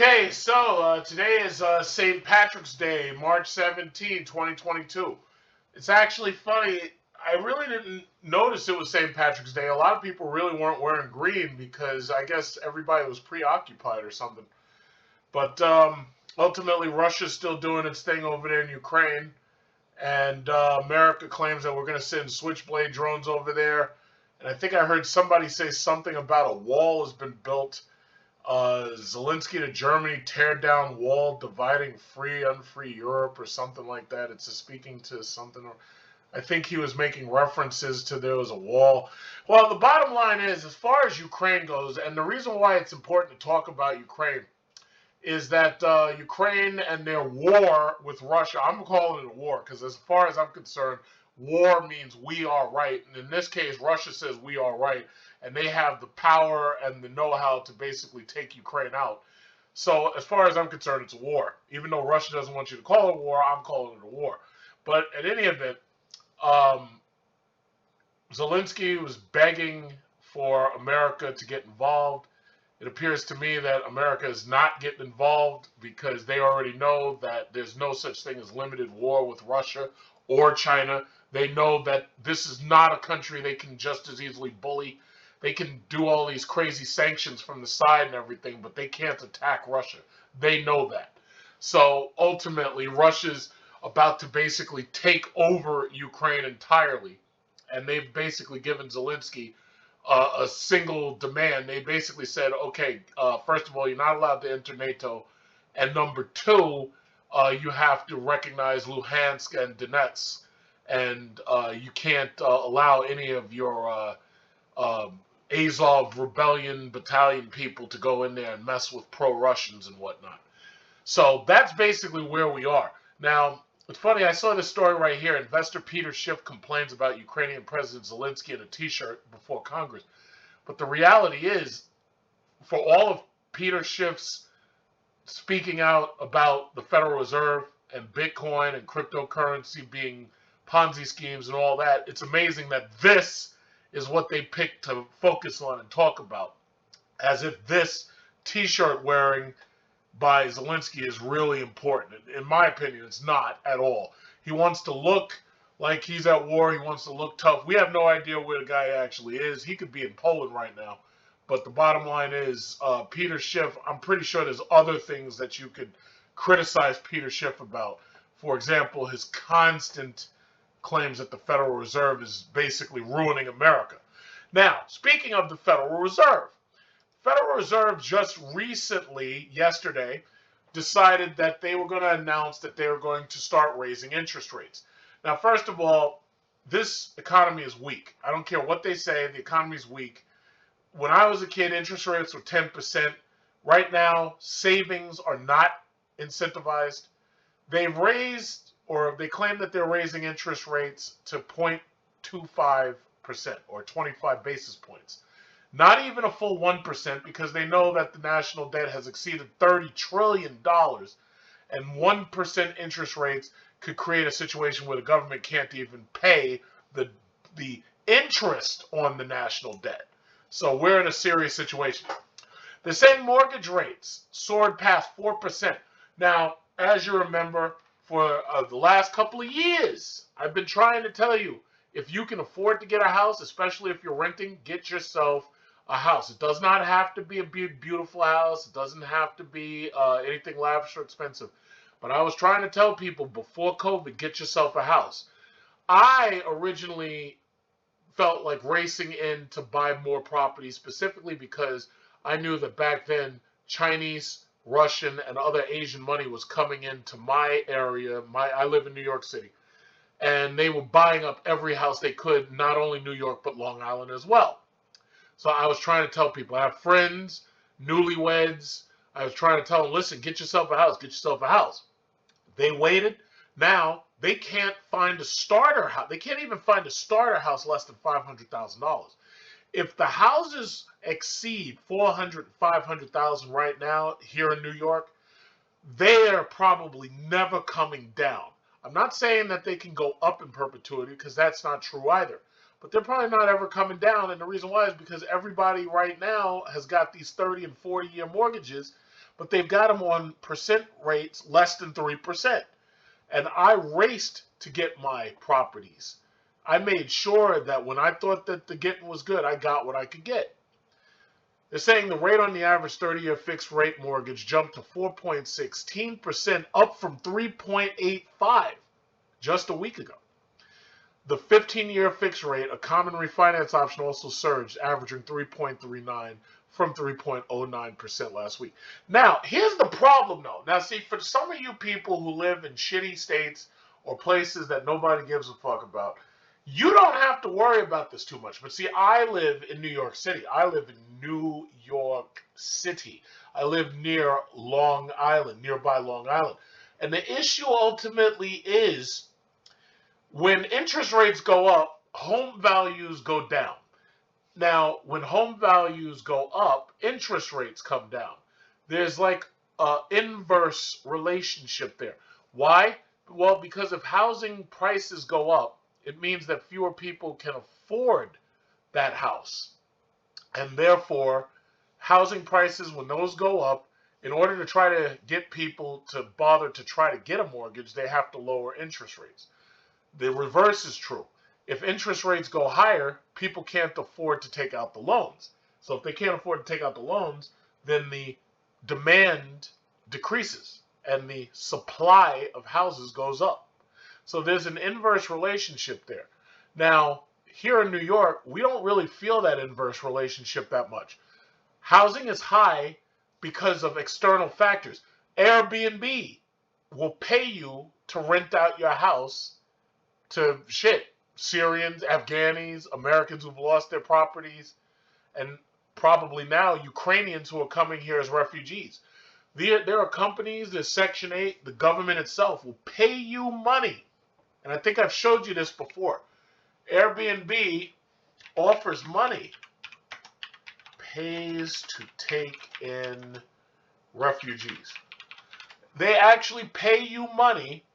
Okay, so today is St. Patrick's Day, March 17, 2022. It's actually funny. I really didn't notice it was St. Patrick's Day. A lot of people really weren't wearing green because I guess everybody was preoccupied or something. But ultimately, Russia's still doing its thing over there in Ukraine. And America claims that we're going to send switchblade drones over there. And I think I heard somebody say something about a wall has been built. Zelensky to Germany, tear down wall dividing free, unfree Europe, or something like that. It's speaking to something. I think he was making references to there was a wall. Well, the bottom line is, as far as Ukraine goes, and the reason why it's important to talk about Ukraine is that Ukraine and their war with Russia, I'm calling it a war because as far as I'm concerned, war means we are right. And in this case, Russia says we are right. And they have the power and the know-how to basically take Ukraine out. So as far as I'm concerned, it's a war. Even though Russia doesn't want you to call it a war, I'm calling it a war. But at any event, um, Zelensky was begging for America to get involved. It appears to me that America is not getting involved because they already know that there's no such thing as limited war with Russia or China. They know that this is not a country they can just as easily bully. They can do all these crazy sanctions from the side and everything, but they can't attack Russia. They know that. So ultimately, Russia's about to basically take over Ukraine entirely. And they've basically given Zelensky a single demand. They basically said, okay, first of all, you're not allowed to enter NATO. And number two, you have to recognize Luhansk and Donetsk. And you can't allow any of your Azov rebellion battalion people to go in there and mess with pro-Russians and whatnot. So that's basically where we are. Now, it's funny, I saw this story right here. Investor Peter Schiff complains about Ukrainian President Zelensky in a t-shirt before Congress. But the reality is, for all of Peter Schiff's speaking out about the Federal Reserve and Bitcoin and cryptocurrency being Ponzi schemes and all that, it's amazing that this is what they picked to focus on and talk about. As if this t-shirt wearing by Zelensky is really important. In my opinion, it's not at all. He wants to look like he's at war. He wants to look tough. We have no idea where the guy actually is. He could be in Poland right now. But the bottom line is, Peter Schiff, I'm pretty sure there's other things that you could criticize Peter Schiff about. For example, his constant claims that the Federal Reserve is basically ruining America. Now, speaking of the Federal Reserve, Federal Reserve just recently, yesterday, decided that they were going to announce that they were going to start raising interest rates. Now, first of all, this economy is weak. I don't care what they say, the economy is weak. When I was a kid, interest rates were 10%. Right now, savings are not incentivized. They've raised, or they claim that they're raising interest rates to 0.25% or 25 basis points. Not even a full 1% because they know that the national debt has exceeded $30 trillion and 1% interest rates could create a situation where the government can't even pay the interest on the national debt. So we're in a serious situation. They're saying mortgage rates soared past 4%. Now, as you remember, for the last couple of years, I've been trying to tell you, if you can afford to get a house, especially if you're renting, get yourself a house. It does not have to be a beautiful house. It doesn't have to be anything lavish or expensive. But I was trying to tell people before COVID, get yourself a house. I originally felt like racing in to buy more property specifically because I knew that back then Chinese, Russian, and other Asian money was coming into my area. I live in New York City. And they were buying up every house they could, not only New York, but Long Island as well. So I was trying to tell people, I have friends, newlyweds. I was trying to tell them, listen, get yourself a house, get yourself a house. They waited. Now they can't find a starter house. They can't even find a starter house less than $500,000. If the houses exceed 400, 500,000 right now here in New York, they are probably never coming down. I'm not saying that they can go up in perpetuity because that's not true either. But they're probably not ever coming down, and the reason why is because everybody right now has got these 30 and 40-year mortgages but they've got them on percent rates less than 3%. And I raced to get my properties. I made sure that when I thought that the getting was good, I got what I could get. They're saying the rate on the average 30-year fixed rate mortgage jumped to 4.16%, up from 3.85 just a week ago. The 15-year fixed rate, a common refinance option, also surged, averaging 3.39 from 3.09% last week. Now, here's the problem, though. Now, see, for some of you people who live in shitty states or places that nobody gives a fuck about, you don't have to worry about this too much. But see, I live in New York City. I live in New York City. I live near Long Island, nearby Long Island. And the issue ultimately is when interest rates go up, home values go down. Now, when home values go up, interest rates come down. There's like an inverse relationship there. Why? Well, because if housing prices go up, it means that fewer people can afford that house. And therefore, housing prices, when those go up, in order to try to get people to bother to try to get a mortgage, they have to lower interest rates. The reverse is true. If interest rates go higher, people can't afford to take out the loans. So if they can't afford to take out the loans, then the demand decreases and the supply of houses goes up. So there's an inverse relationship there. Now, here in New York, we don't really feel that inverse relationship that much. Housing is high because of external factors. Airbnb will pay you to rent out your house to Syrians, Afghanis, Americans who've lost their properties, and probably now Ukrainians who are coming here as refugees. There are companies, there's Section 8, the government itself will pay you money. And I think I've showed you this before. Airbnb offers money, pays to take in refugees. They actually pay you money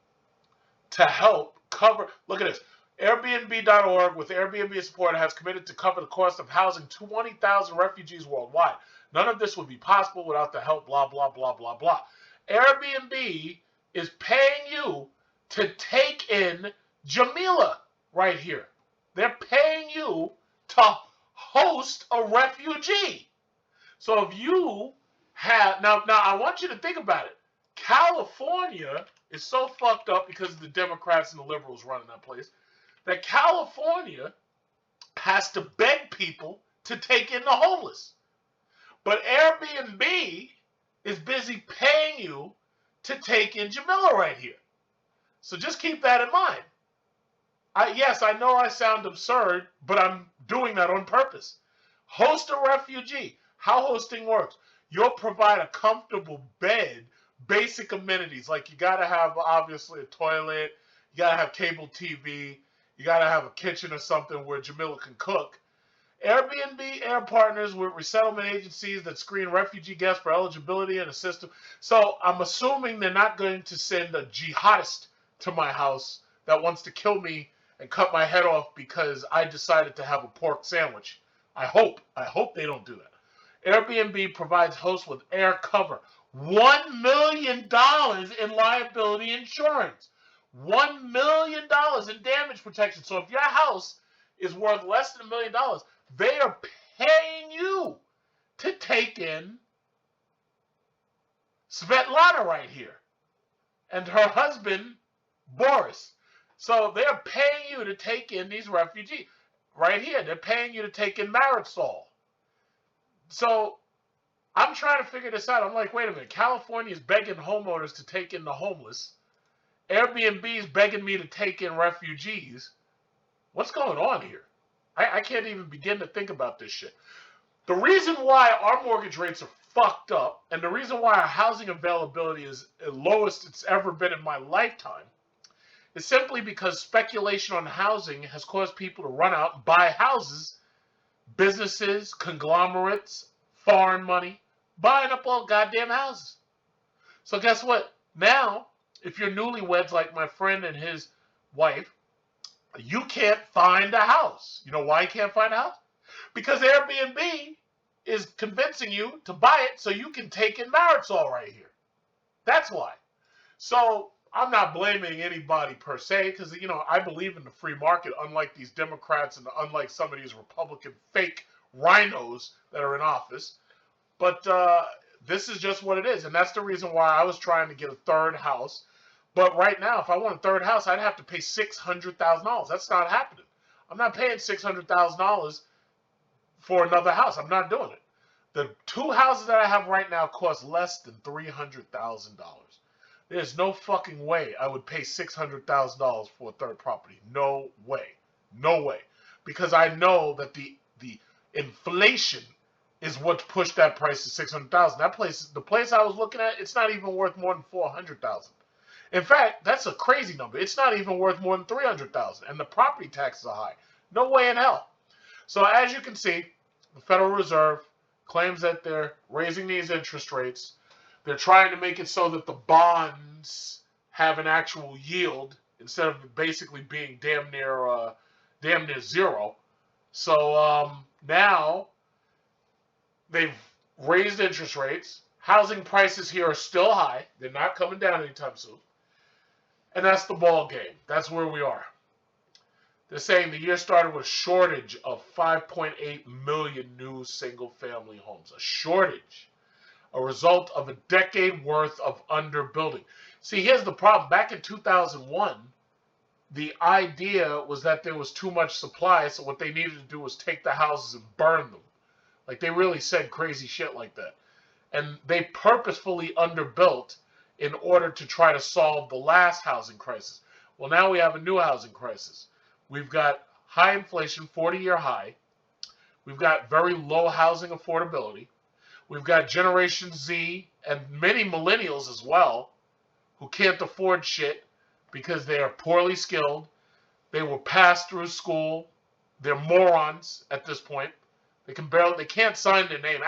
to help cover. Look at this. Airbnb.org, with Airbnb support, has committed to cover the cost of housing 20,000 refugees worldwide. None of this would be possible without the help, blah, blah, blah, blah, blah. Airbnb is paying you to take in Jamila right here. They're paying you to host a refugee. So if you have, now I want you to think about it. California is so fucked up because of the Democrats and the liberals running that place, that California has to beg people to take in the homeless. But Airbnb is busy paying you to take in Jamila right here. So just keep that in mind. Yes, I know I sound absurd, but I'm doing that on purpose. Host a refugee. How hosting works. You'll provide a comfortable bed, basic amenities, like you got to have, obviously, a toilet, you got to have cable TV, you got to have a kitchen or something where Jamila can cook. Airbnb Air partners with resettlement agencies that screen refugee guests for eligibility and assist them. So I'm assuming they're not going to send a jihadist to my house that wants to kill me and cut my head off because I decided to have a pork sandwich. I hope they don't do that. Airbnb provides hosts with air cover. $1 million in liability insurance. $1 million in damage protection. So if your house is worth less than $1 million, they are paying you to take in Svetlana right here and her husband, Boris. So they're paying you to take in these refugees right here. They're paying you to take in Marisol. So I'm trying to figure this out. I'm like, wait a minute. California is begging homeowners to take in the homeless. Airbnb is begging me to take in refugees. What's going on here? I can't even begin to think about this shit. The reason why our mortgage rates are fucked up, and the reason why our housing availability is the lowest it's ever been in my lifetime, is simply because speculation on housing has caused people to run out and buy houses, businesses, conglomerates, foreign money, buying up all goddamn houses. So guess what? Now, if you're newlyweds like my friend and his wife, you can't find a house. You know why you can't find a house? Because Airbnb is convincing you to buy it so you can take in Marisol right here. That's why. So I'm not blaming anybody per se because, you know, I believe in the free market, unlike these Democrats and unlike some of these Republican fake rhinos that are in office. But this is just what it is. And that's the reason why I was trying to get a third house. But right now, if I want a third house, I'd have to pay $600,000. That's not happening. I'm not paying $600,000 for another house. I'm not doing it. The two houses that I have right now cost less than $300,000. There's no fucking way I would pay $600,000 for a third property. No way. No way. Because I know that the inflation is what pushed that price to $600,000. That place, the place I was looking at, it's not even worth more than $400,000. In fact, that's a crazy number. It's not even worth more than $300,000, and the property taxes are high. No way in hell. So as you can see, the Federal Reserve claims that they're raising these interest rates. They're trying to make it so that the bonds have an actual yield instead of basically being damn near zero. So now they've raised interest rates. Housing prices here are still high. They're not coming down anytime soon. And that's the ball game. That's where we are. They're saying the year started with a shortage of 5.8 million new single-family homes. A shortage. A result of a decade worth of underbuilding. See, here's the problem. Back in 2001, the idea was that there was too much supply, so what they needed to do was take the houses and burn them. Like, they really said crazy shit like that. And they purposefully underbuilt in order to try to solve the last housing crisis. Well, now we have a new housing crisis. We've got high inflation, 40-year high. We've got very low housing affordability. We've got Generation Z and many millennials as well who can't afford shit because they are poorly skilled. They were passed through school. They're morons at this point. They can't sign their name.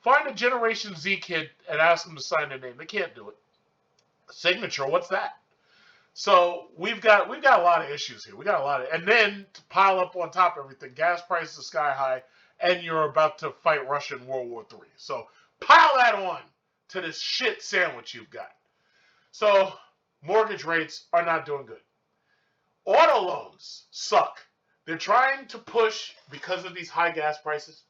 Find a Generation Z kid and ask them to sign their name. They can't do it. Signature, what's that? So we've got a lot of issues here. And then to pile up on top of everything, gas prices are sky high, and you're about to fight Russia in World War III. So pile that on to this shit sandwich you've got. So mortgage rates are not doing good. Auto loans suck. They're trying to push, because of these high gas prices,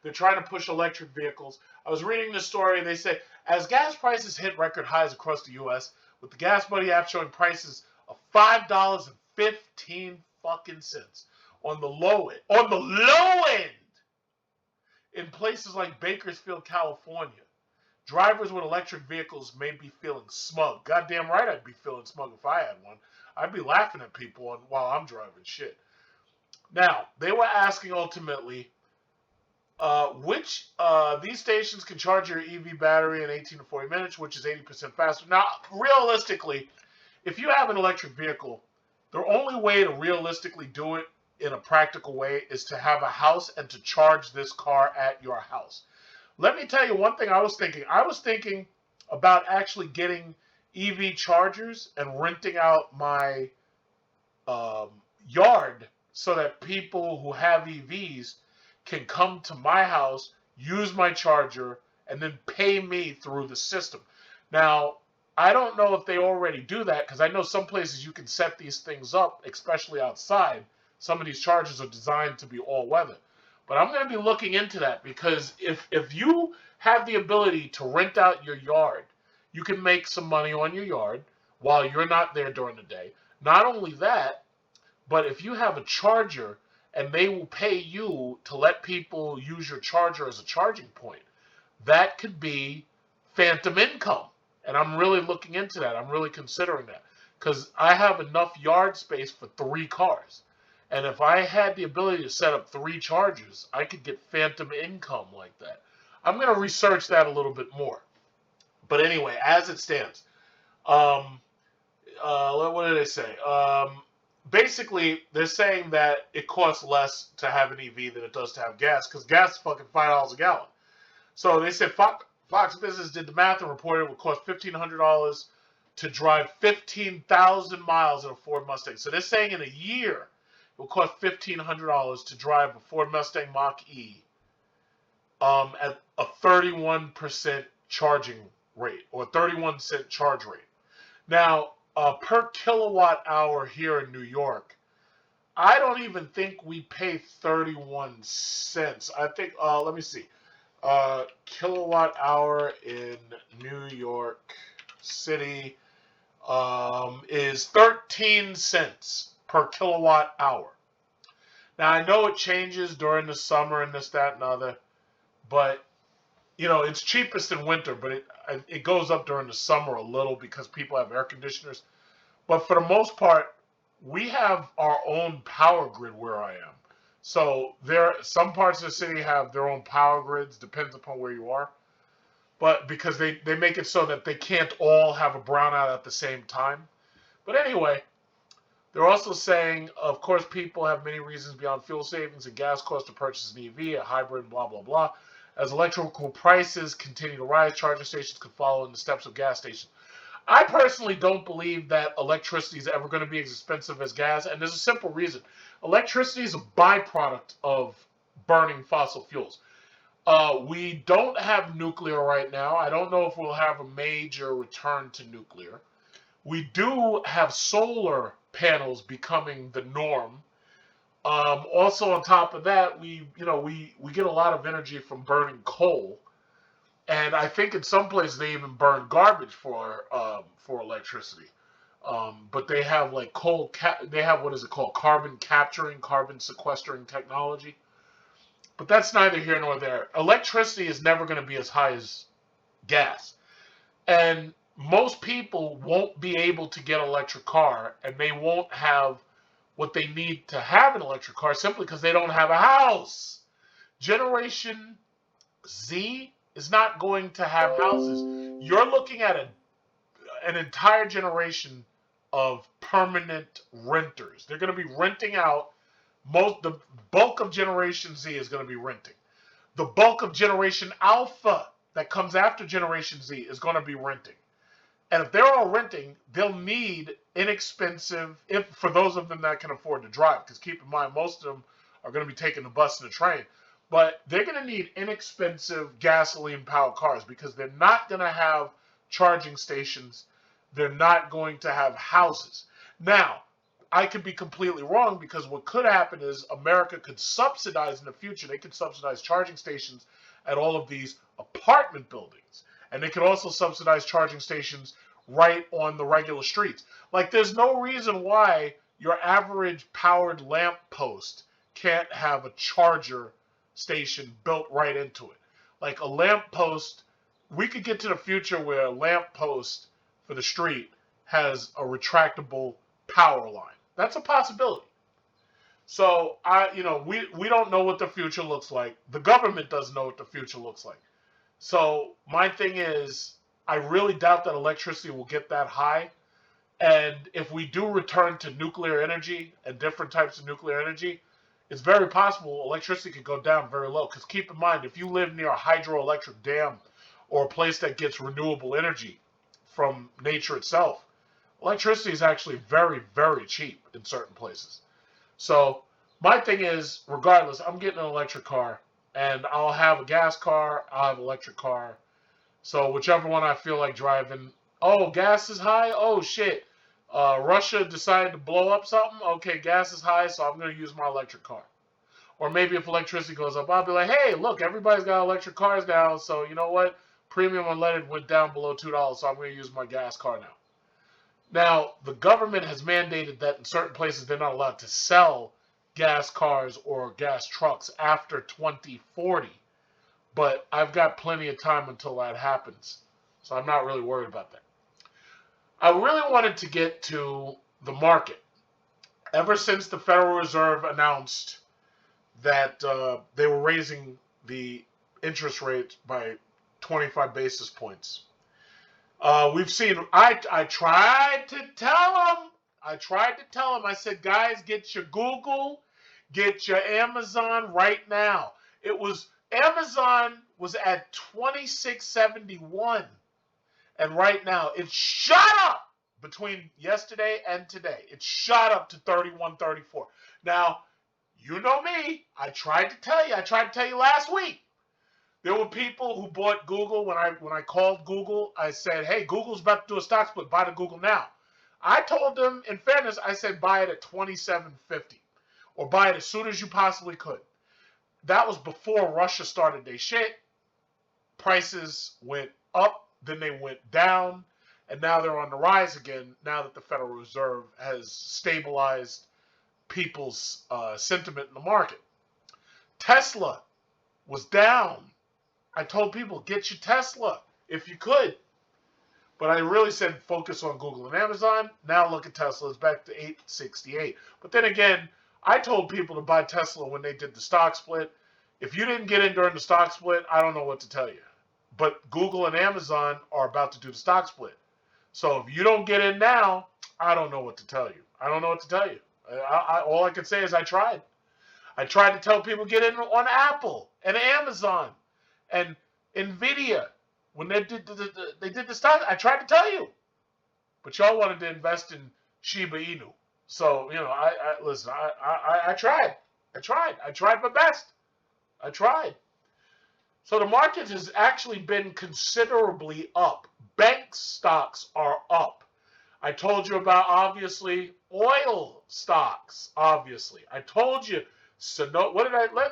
they're trying to push electric vehicles. I was reading this story. They say, as gas prices hit record highs across the U.S., with the Gas Buddy app showing prices of $5.15 fucking cents on the low end, in places like Bakersfield, California, drivers with electric vehicles may be feeling smug. Goddamn right I'd be feeling smug if I had one. I'd be laughing at people while I'm driving shit. Now, they were asking ultimately, which these stations can charge your EV battery in 18 to 40 minutes, which is 80% faster. Now, realistically, if you have an electric vehicle, the only way to realistically do it in a practical way is to have a house and to charge this car at your house. Let me tell you one thing I was thinking. I was thinking about actually getting EV chargers and renting out my yard so that people who have EVs can come to my house, use my charger, and then pay me through the system. Now, I don't know if they already do that, because I know some places you can set these things up, especially outside. Some of these chargers are designed to be all-weather. But I'm going to be looking into that, because if you have the ability to rent out your yard, you can make some money on your yard while you're not there during the day. Not only that, but if you have a charger and they will pay you to let people use your charger as a charging point, that could be phantom income. And I'm really looking into that. I'm really considering that. Because I have enough yard space for 3 cars. And if I had the ability to set up 3 chargers, I could get phantom income like that. I'm going to research that a little bit more. But anyway, as it stands, what did they say? Basically, they're saying that it costs less to have an EV than it does to have gas, because gas is fucking $5 a gallon. So they said Fox Business did the math and reported it would cost $1,500 to drive 15,000 miles in a Ford Mustang. So they're saying in a year it will cost $1,500 to drive a Ford Mustang Mach-E at a 31% charging rate, or 31-cent charge rate. Now, per kilowatt hour here in New York, I don't even think we pay 31 cents. I think, let me see. Kilowatt hour in New York City is 13 cents per kilowatt hour. Now, I know it changes during the summer and this, that, and other, but, you know, it's cheapest in winter, but it goes up during the summer a little because people have air conditioners. But for the most part, we have our own power grid where I am. So some parts of the city have their own power grids, depends upon where you are. But because they make it so that they can't all have a brownout at the same time. But anyway, they're also saying, of course, people have many reasons beyond fuel savings and gas costs to purchase an EV, a hybrid, blah, blah, blah. As electrical prices continue to rise, charging stations could follow in the steps of gas stations. I personally don't believe that electricity is ever going to be as expensive as gas, and there's a simple reason. Electricity is a byproduct of burning fossil fuels. We don't have nuclear right now. I don't know if we'll have a major return to nuclear. We do have solar panels becoming the norm. Also, on top of that, we get a lot of energy from burning coal. And I think in some places they even burn garbage for electricity. But they have like they have, what is it called, carbon capturing, carbon sequestering technology. But that's neither here nor there. Electricity is never going to be as high as gas. And most people won't be able to get an electric car, and they won't have what they need to have an electric car simply because they don't have a house. Generation Z is not going to have houses. You're looking at an entire generation of permanent renters. They're going to be renting out. The bulk of Generation Z is going to be renting. The bulk of Generation Alpha that comes after Generation Z is going to be renting. And if they're all renting, they'll need inexpensive, for those of them that can afford to drive, because keep in mind, most of them are going to be taking the bus and the train. But they're going to need inexpensive gasoline-powered cars because they're not going to have charging stations. They're not going to have houses. Now, I could be completely wrong, because what could happen is America could subsidize in the future. They could subsidize charging stations at all of these apartment buildings. And they could also subsidize charging stations right on the regular streets. Like, there's no reason why your average powered lamp post can't have a charger station built right into it. Like a lamp post, we could get to the future where a lamp post for the street has a retractable power line. That's a possibility. So we don't know what the future looks like. The government doesn't know what the future looks like. So my thing is, I really doubt that electricity will get that high. And if we do return to nuclear energy and different types of nuclear energy, it's very possible electricity could go down very low. Because keep in mind, if you live near a hydroelectric dam or a place that gets renewable energy from nature itself, electricity is actually very, very cheap in certain places. So my thing is, regardless, I'm getting an electric car, and I'll have a gas car, I'll have an electric car. So whichever one I feel like driving. Oh, gas is high? Oh, shit. Russia decided to blow up something? Okay, gas is high, so I'm going to use my electric car. Or maybe if electricity goes up, I'll be like, hey, look, everybody's got electric cars now, so you know what? Premium unleaded went down below $2, so I'm going to use my gas car now. Now, the government has mandated that in certain places they're not allowed to sell gas cars or gas trucks after 2040. But I've got plenty of time until that happens, so I'm not really worried about that. I really wanted to get to the market. Ever since the Federal Reserve announced that they were raising the interest rate by 25 basis points, we've seen, I tried to tell them, I said, guys, get your Google, get your Amazon right now. Amazon was at $26.71, and right now it's shot up between yesterday and today. It shot up to $31.34. Now, you know me. I tried to tell you last week. There were people who bought Google when I called Google. I said, "Hey, Google's about to do a stock split. Buy the Google now." I told them, in fairness, I said buy it at $27.50, or buy it as soon as you possibly could. That was before Russia started their shit. Prices went up, then they went down, and now they're on the rise again. Now that the Federal Reserve has stabilized people's sentiment in the market. Tesla was down. I told people, get your Tesla if you could. But I really said focus on Google and Amazon. Now look at Tesla. It's back to $868. But then again, I told people to buy Tesla when they did the stock split. If you didn't get in during the stock split, I don't know what to tell you. But Google and Amazon are about to do the stock split. So if you don't get in now, I don't know what to tell you. I don't know what to tell you. All I can say is I tried. I tried to tell people get in on Apple and Amazon and Nvidia. When they did the stock, I tried to tell you, but y'all wanted to invest in Shiba Inu. So listen. I tried. I tried my best. I tried. So the market has actually been considerably up. Bank stocks are up. I told you about, obviously, oil stocks. Obviously, I told you. So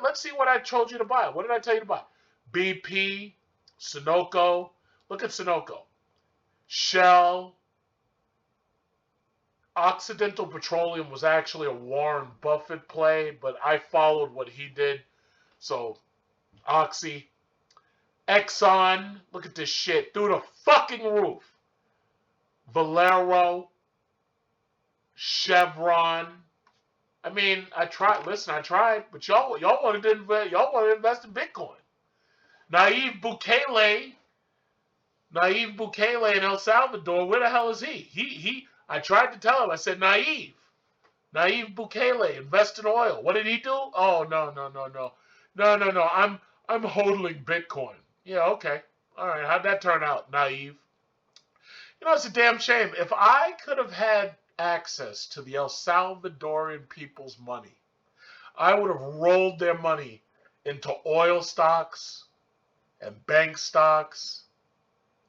let's see what I told you to buy. What did I tell you to buy? BP. Sunoco, look at Sunoco. Shell. Occidental Petroleum was actually a Warren Buffett play, but I followed what he did. So, Oxy. Exxon, look at this shit, through the fucking roof. Valero. Chevron. I mean, I tried. Listen, I tried, but y'all wanted to invest in Bitcoin. Naive Bukele in El Salvador, where the hell is he? I tried to tell him, I said, Naive Bukele, invest in oil. What did he do? Oh, no. I'm hodling Bitcoin. Yeah, okay. All right, how'd that turn out, Naive? It's a damn shame. If I could have had access to the El Salvadorian people's money, I would have rolled their money into oil stocks and bank stocks,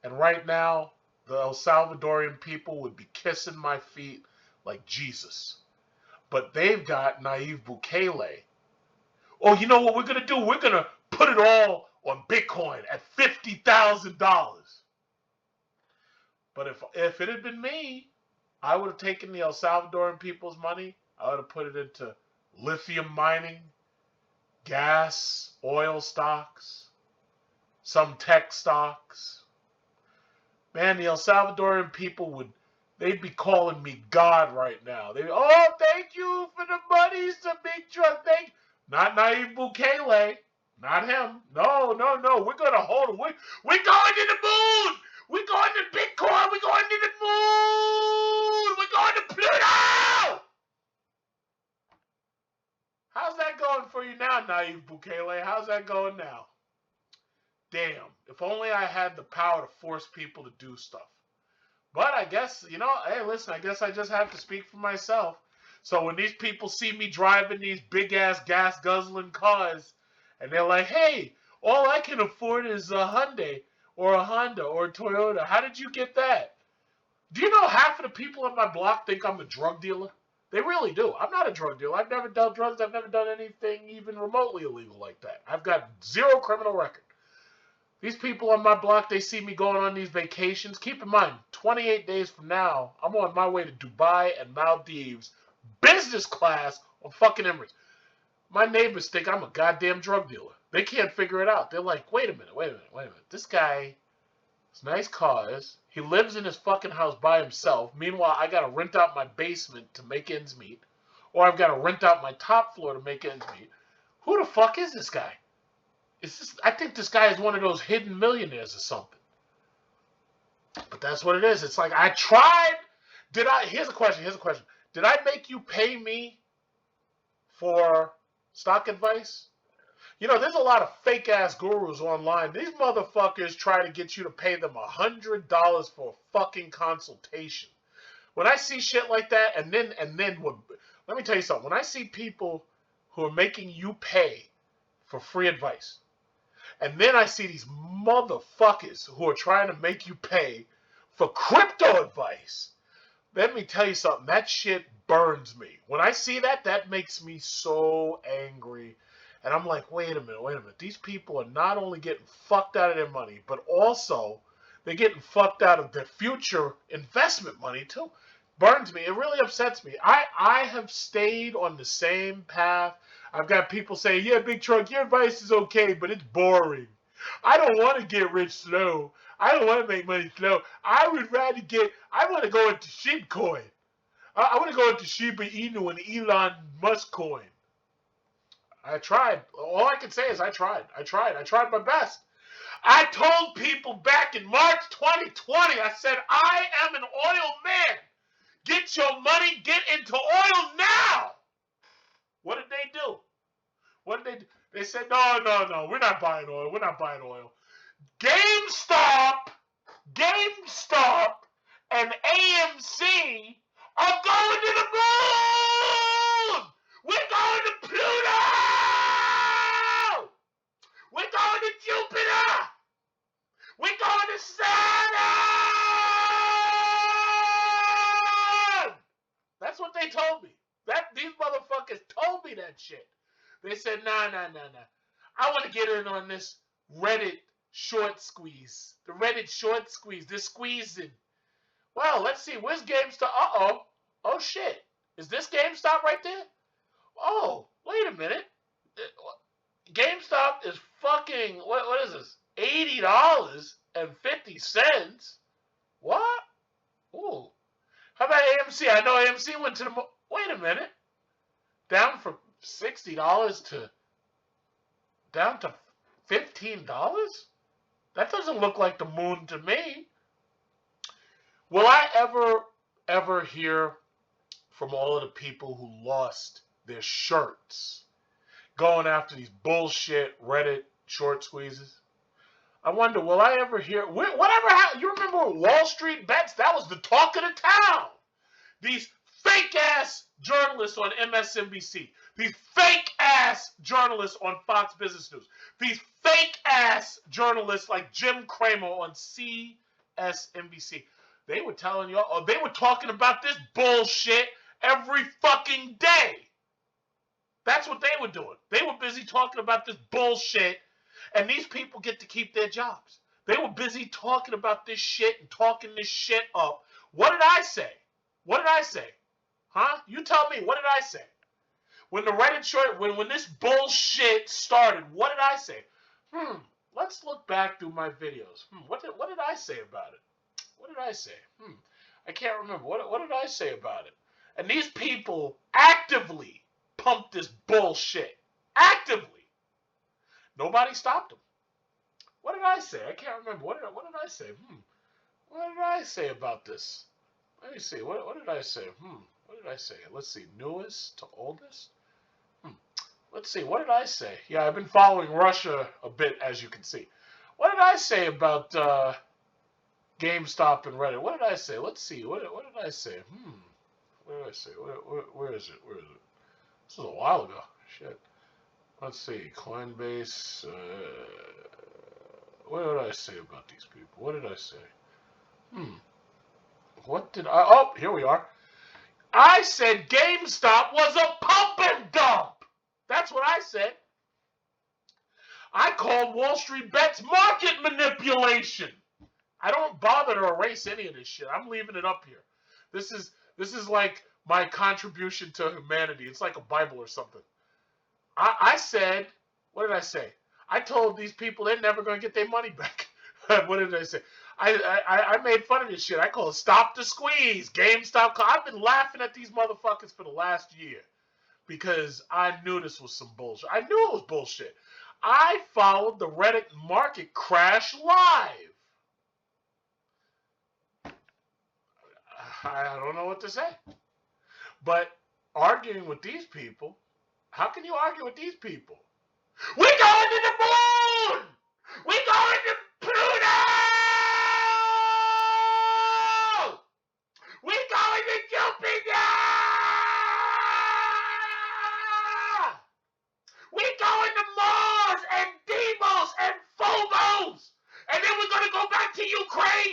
and right now the El Salvadorian people would be kissing my feet like Jesus. But they've got Naive Bukele. Oh, you know what we're gonna do? We're gonna put it all on Bitcoin at $50,000. But if it had been me, I would have taken the El Salvadorian people's money. I would have put it into lithium mining, gas, oil stocks, some tech stocks. Man, the El Salvadorian people they'd be calling me God right now. Thank you for the money, it's a big truck. Not Naive Bukele. Not him. No. We're going to hold him. We're going to the moon. We're going to Bitcoin. We're going to the moon. We're going to Pluto. How's that going for you now, Naive Bukele? How's that going now? Damn, if only I had the power to force people to do stuff. But I guess, hey, listen, I guess I just have to speak for myself. So when these people see me driving these big-ass gas-guzzling cars, and they're like, hey, all I can afford is a Hyundai or a Honda or a Toyota. How did you get that? Do you know half of the people on my block think I'm a drug dealer? They really do. I'm not a drug dealer. I've never done drugs. I've never done anything even remotely illegal like that. I've got zero criminal record. These people on my block, they see me going on these vacations. Keep in mind, 28 days from now, I'm on my way to Dubai and Maldives, business class on fucking Emirates. My neighbors think I'm a goddamn drug dealer. They can't figure it out. They're like, wait a minute. This guy has nice cars. He lives in his fucking house by himself. Meanwhile, I got to rent out my basement to make ends meet. Or I've got to rent out my top floor to make ends meet. Who the fuck is this guy? I think this guy is one of those hidden millionaires or something. But that's what it is. It's like, I tried. Here's a question. Did I make you pay me for stock advice? There's a lot of fake-ass gurus online. These motherfuckers try to get you to pay them $100 for a fucking consultation. When I see shit like that, and then let me tell you something. When I see people who are making you pay for free advice, And then I see these motherfuckers who are trying to make you pay for crypto advice. Let me tell you something. That shit burns me. When I see that, that makes me so angry. And I'm like, wait a minute. These people are not only getting fucked out of their money, but also they're getting fucked out of their future investment money too. Burns me. It really upsets me. I have stayed on the same path. I've got people saying, yeah, Big Truck, your advice is okay, but it's boring. I don't want to get rich slow. I don't want to make money slow. I want to go into shitcoin. I want to go into Shiba Inu and Elon Musk coin. I tried. All I can say is I tried. I tried my best. I told people back in March 2020, I said, I am an oil man. Get your money, get into oil now. What did they do? What did they do? They said, no, we're not buying oil. We're not buying oil. GameStop, and AMC are going to the moon. We're going to Pluto. We're going to Jupiter. We're going to Saturn. That's what they told me. These motherfuckers told me that shit. They said, nah. I want to get in on this Reddit short squeeze. The Reddit short squeeze. They're squeezing. Well, let's see. Where's GameStop? Uh-oh. Oh, shit. Is this GameStop right there? Oh, wait a minute. GameStop is fucking, what is this? $80.50. What? Ooh. How about AMC? I know AMC went to the, wait a minute. Down from $60 to, down to $15? That doesn't look like the moon to me. Will I ever hear from all of the people who lost their shirts going after these bullshit Reddit short squeezes? I wonder, will I ever hear, whatever happened? You remember Wall Street Bets? That was the talk of the town. These fake-ass journalists on MSNBC. These fake-ass journalists on Fox Business News. These fake-ass journalists like Jim Cramer on CSNBC. They were telling you, or they were talking about this bullshit every fucking day. That's what they were doing. They were busy talking about this bullshit, and these people get to keep their jobs. They were busy talking about this shit and talking this shit up. What did I say? What did I say? Huh? You tell me, what did I say? When the Reddit short, when this bullshit started, what did I say? Let's look back through my videos. What did I say about it? What did I say? I can't remember. What did I say about it? And these people actively pumped this bullshit. Actively. Nobody stopped them. What did I say? I can't remember. What did I say? What did I say about this? Let me see. What did I say? What did I say? Let's see. Newest to oldest? Let's see. What did I say? Yeah, I've been following Russia a bit, as you can see. What did I say about GameStop and Reddit? What did I say? Let's see. What did I say? What did I say? Where is it? Where is it? This was a while ago. Shit. Let's see. Coinbase. What did I say about these people? What did I say? What did I... Oh, here we are. I said GameStop was a pump and dump. That's what I said. I called Wall Street Bets market manipulation. I don't bother to erase any of this shit. I'm leaving it up here. This is like my contribution to humanity. It's like a Bible or something. I said, what did I say? I told these people they're never going to get their money back. What did I say? I made fun of this shit. I call it Stop the Squeeze, GameStop. I've been laughing at these motherfuckers for the last year because I knew this was some bullshit. I knew it was bullshit. I followed the Reddit market crash live. I don't know what to say. But arguing with these people, how can you argue with these people? We're going to the moon! We're going to Pluto! We're going to Jupiter! We're going to Mars and Deimos and to Ukraine